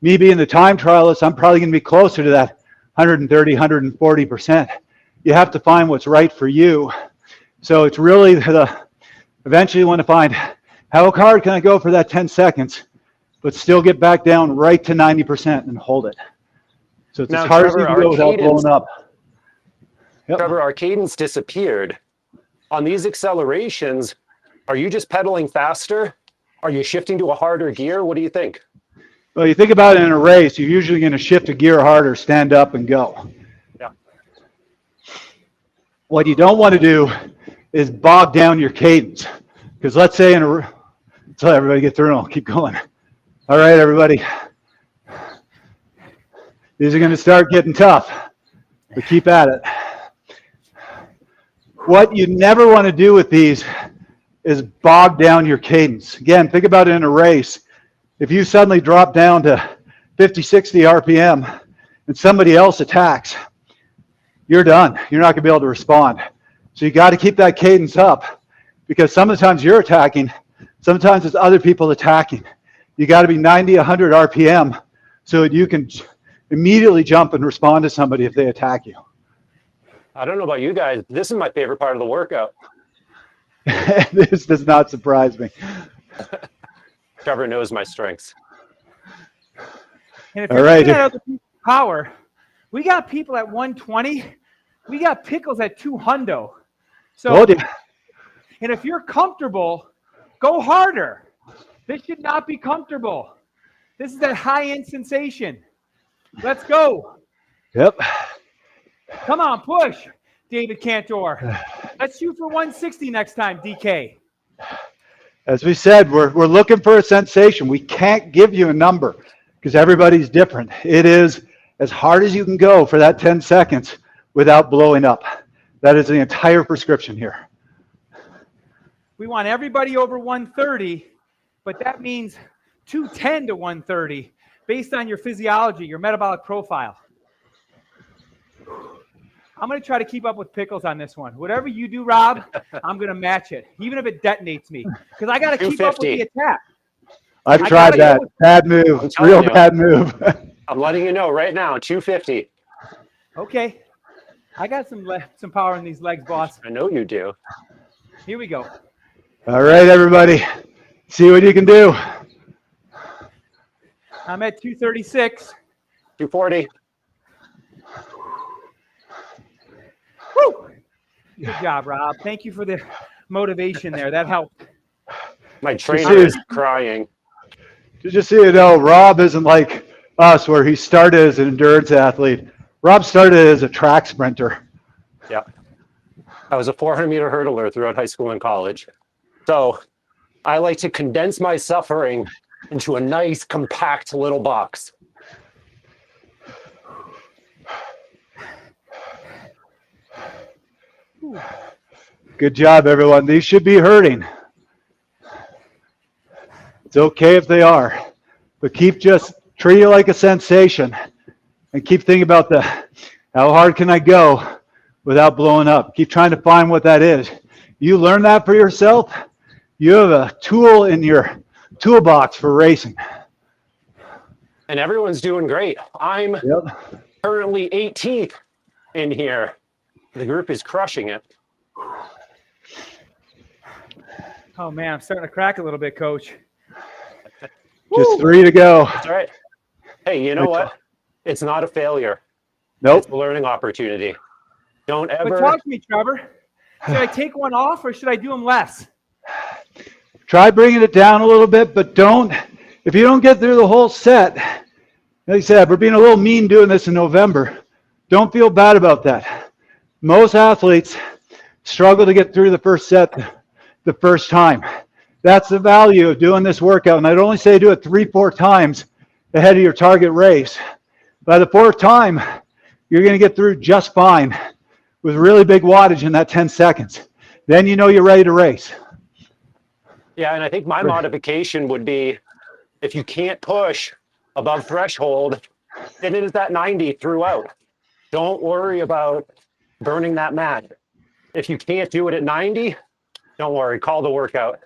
A: Me being the time trialist, I'm probably going to be closer to that 130, 140%. You have to find what's right for you. So it's really eventually you want to find how hard can I go for that 10 seconds, but still get back down right to 90% and hold it. So it's as hard as you can go without blowing up. Yep.
B: Trevor, our cadence disappeared. On these accelerations, are you just pedaling faster? Are you shifting to a harder gear? What do you think?
A: Well, you think about it in a race, you're usually going to shift a gear harder, stand up and go.
B: Yeah.
A: What you don't want to do is bog down your cadence. Because let's say Let's let everybody get through and I'll keep going. All right, everybody. These are going to start getting tough, but keep at it. What you never want to do with these is bog down your cadence. Again, think about it in a race. If you suddenly drop down to 50, 60 RPM and somebody else attacks, you're done. You're not going to be able to respond. So you got to keep that cadence up, because sometimes you're attacking, sometimes it's other people attacking. You got to be 90, 100 RPM so that you can immediately jump and respond to somebody if they attack you.
B: I don't know about you guys. This is my favorite part of the workout.
A: This does not surprise me.
B: Trevor knows my strengths.
C: And if
A: All
C: you're
A: right.
C: looking at other people's power, we got people at 120. We got Pickles at 200. So, and if you're comfortable, go harder. This should not be comfortable. This is that high-end sensation. Let's go.
A: Yep.
C: Come on, push, David Cantor. Let's shoot for 160 next time, DK.
A: As we said, we're looking for a sensation. We can't give you a number because everybody's different. It is as hard as you can go for that 10 seconds without blowing up. That is the entire prescription here.
C: We want everybody over 130, but that means 210 to 130 based on your physiology, your metabolic profile. I'm going to try to keep up with Pickles on this one. Whatever you do, Rob, I'm going to match it, even if it detonates me, because I got to keep up with the attack.
A: I've tried that. Bad move. Real bad move.
B: I'm letting you know right now, 250.
C: Okay. I got some power in these legs, boss.
B: I know you do.
C: Here we go.
A: All right, everybody. See what you can do.
C: I'm at 236.
B: 240.
C: Woo! Good job, Rob. Thank you for the motivation there. That helped.
B: My trainer is crying.
A: Just so you know, Rob isn't like us where he started as an endurance athlete. Rob started as a track sprinter.
B: Yeah. I was a 400-meter hurdler throughout high school and college. So I like to condense my suffering into a nice, compact little box.
A: Good job, everyone. These should be hurting. It's okay if they are, but keep just treat it like a sensation and keep thinking about how hard can I go without blowing up. Keep trying to find what that is. You learn that for yourself, you have a tool in your toolbox for racing.
B: And everyone's doing great. I'm currently 18th in here. The group is crushing it.
C: Oh, man, I'm starting to crack a little bit, Coach.
A: Just 3 to go.
B: That's all right. Hey, you know what? It's not a failure.
A: Nope.
B: It's a learning opportunity. Don't ever.
C: But talk to me, Trevor. Should I take one off or should I do them less?
A: Try bringing it down a little bit, but if you don't get through the whole set, like I said, we're being a little mean doing this in November. Don't feel bad about that. Most athletes struggle to get through the first set the first time. That's the value of doing this workout. And I'd only say do it 3-4 times ahead of your target race. By the 4th time, you're going to get through just fine with really big wattage in that 10 seconds. Then you know you're ready to race.
B: Yeah, and I think my modification would be if you can't push above threshold, then it is that 90 throughout. Don't worry about burning that mat. If you can't do it at 90, don't worry. Call the workout.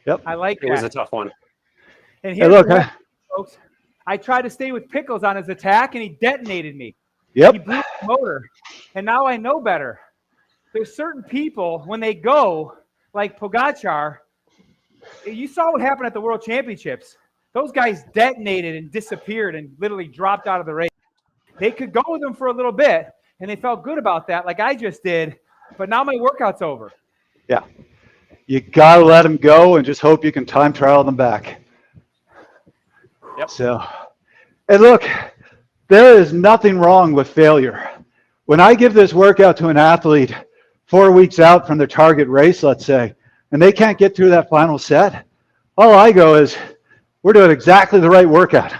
A: Yep.
C: I like that.
B: It was a tough one.
C: And
A: Hey, look,
C: folks, I tried to stay with Pickles on his attack, and he detonated me.
A: Yep.
C: He blew the motor, and now I know better. There's certain people, when they go, like Pogacar, you saw what happened at the World Championships. Those guys detonated and disappeared and literally dropped out of the race. They could go with them for a little bit, and they felt good about that, like I just did, but now my workout's over.
A: Yeah. You got to let them go and just hope you can time trial them back.
B: Yep.
A: So, and look, there is nothing wrong with failure. When I give this workout to an athlete 4 weeks out from their target race, let's say, and they can't get through that final set, All I go is, we're doing exactly the right workout.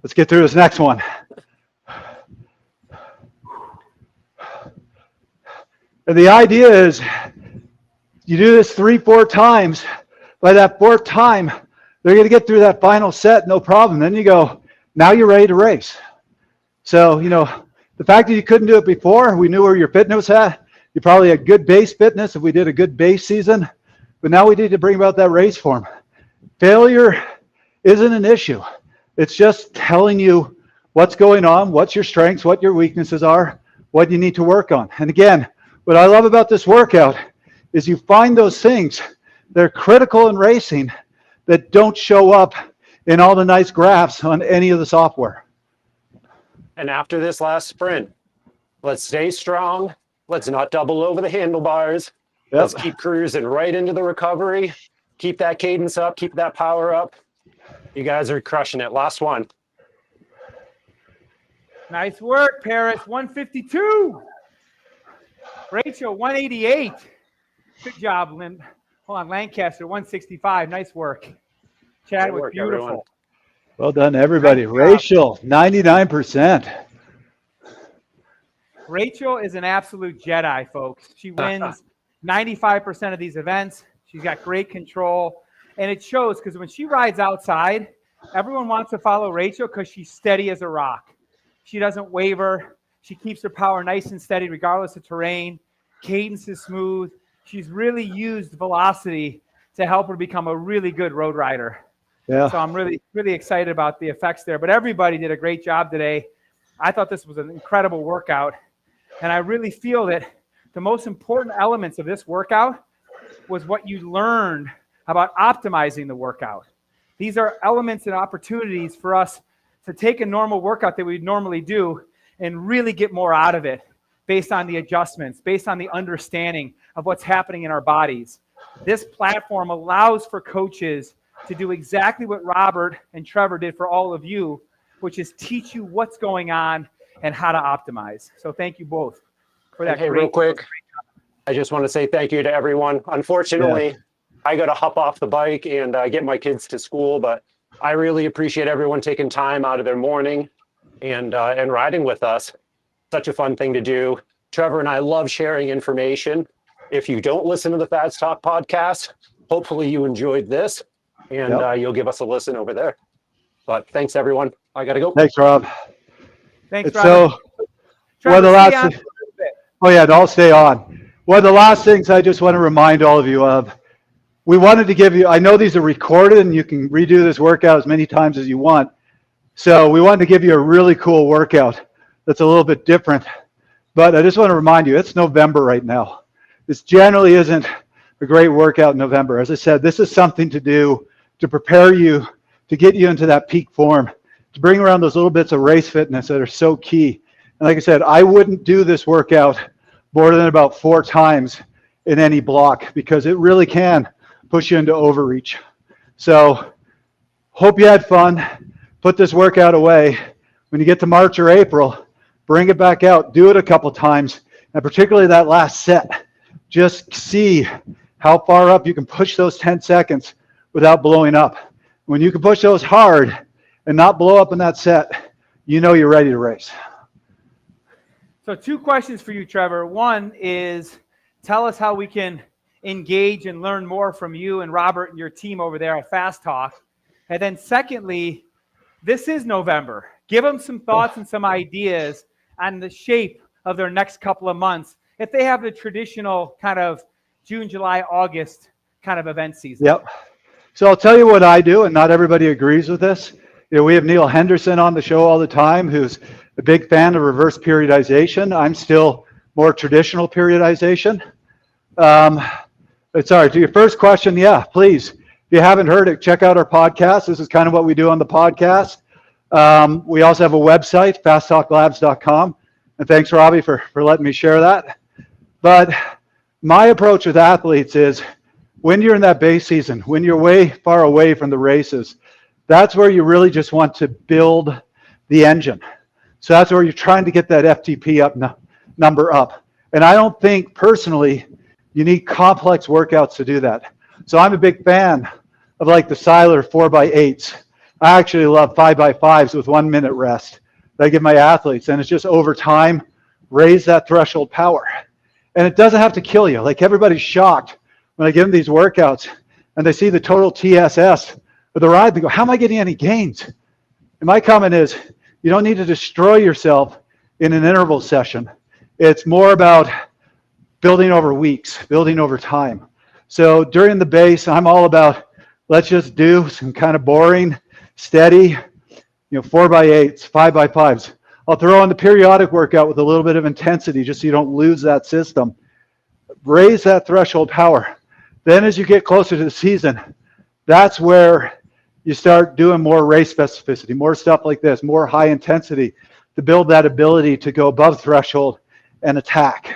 A: Let's get through this next one. And the idea is, you do this 3-4 times. By that 4th time, they're going to get through that final set, no problem. Then you go, now you're ready to race. So, the fact that you couldn't do it before, we knew where your fitness was at. You probably had good base fitness if we did a good base season. But now we need to bring about that race form. Failure isn't an issue. It's just telling you what's going on, what's your strengths, what your weaknesses are, what you need to work on. And again, what I love about this workout is you find those things that are critical in racing that don't show up in all the nice graphs on any of the software.
B: And after this last sprint, let's stay strong. Let's not double over the handlebars.
A: Yep.
B: Let's keep cruising right into the recovery. Keep that cadence up. Keep that power up. You guys are crushing it. Last one.
C: Nice work, Paris. 152. Rachel, 188. Good job, Lynn. Hold on, Lancaster, 165. Nice work. Chadwick, beautiful.
B: Everyone.
A: Well done, everybody. Rachel, 99%.
C: Rachel is an absolute Jedi, folks. She wins 95% of these events. She's got great control. And it shows because when she rides outside, everyone wants to follow Rachel because she's steady as a rock. She doesn't waver. She keeps her power nice and steady regardless of terrain. Cadence is smooth. She's really used velocity to help her become a really good road rider.
A: Yeah.
C: So I'm really, really excited about the effects there. But everybody did a great job today. I thought this was an incredible workout. And I really feel that the most important elements of this workout was what you learned about optimizing the workout. These are elements and opportunities for us to take a normal workout that we'd normally do and really get more out of it based on the adjustments, based on the understanding of what's happening in our bodies. This platform allows for coaches to do exactly what Robert and Trevor did for all of you, which is teach you what's going on and how to optimize. So thank you both for that.
B: Hey, real quick, I just want to say thank you to everyone. Unfortunately, I got to hop off the bike and get my kids to school, but I really appreciate everyone taking time out of their morning and riding with us. Such a fun thing to do. Trevor and I love sharing information. If you don't listen to the Fats Talk podcast, hopefully you enjoyed this and you'll give us a listen over there. But thanks, everyone. I got to go.
A: Thanks, Rob.
C: Thanks, Rob.
A: So, one of the last I'll stay on. One of the last things I just want to remind all of you of, we wanted to give you, I know these are recorded and you can redo this workout as many times as you want. So we wanted to give you a really cool workout that's a little bit different. But I just want to remind you, it's November right now. This generally isn't a great workout in November. As I said, this is something to do to prepare you, to get you into that peak form, to bring around those little bits of race fitness that are so key. And like I said, I wouldn't do this workout more than about 4 times in any block because it really can push you into overreach. So hope you had fun. Put this workout away. When you get to March or April, bring it back out. Do it a couple times. And particularly that last set. Just see how far up you can push those 10 seconds without blowing up. When you can push those hard and not blow up in that set, you know you're ready to race.
C: So 2 questions for you, Trevor. One is, tell us how we can engage and learn more from you and Robert and your team over there at Fast Talk. And then secondly, this is November. Give them some thoughts and some ideas on the shape of their next couple of months if they have the traditional kind of June, July, August kind of event season.
A: Yep. So I'll tell you what I do, and not everybody agrees with this. You know, we have Neil Henderson on the show all the time, who's a big fan of reverse periodization. I'm still more traditional periodization. Sorry, to your first question, yeah, please. If you haven't heard it, check out our podcast. This is kind of what we do on the podcast. We also have a website, fasttalklabs.com. And thanks, Robbie, for letting me share that. But my approach with athletes is when you're in that base season, when you're way far away from the races, that's where you really just want to build the engine. So that's where you're trying to get that FTP number up. And I don't think personally you need complex workouts to do that. So I'm a big fan of like the Seiler 4x8s. I actually love 5x5s with 1 minute rest that I give my athletes, and it's just over time, raise that threshold power. And it doesn't have to kill you. Like everybody's shocked when I give them these workouts and they see the total TSS of the ride, they go, how am I getting any gains? And my comment is, you don't need to destroy yourself in an interval session. It's more about building over weeks, building over time. So during the base, I'm all about, let's just do some kind of boring, steady, 4x8s, 5x5s. I'll throw in the periodic workout with a little bit of intensity just so you don't lose that system. Raise that threshold power. Then as you get closer to the season, that's where you start doing more race specificity, more stuff like this, more high intensity to build that ability to go above threshold and attack.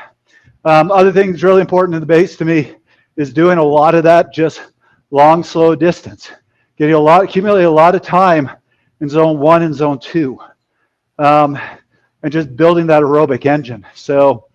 A: Other things really important in the base to me is doing a lot of that just long, slow distance. Accumulate a lot of time in zone 1 and zone 2. And just building that aerobic engine. So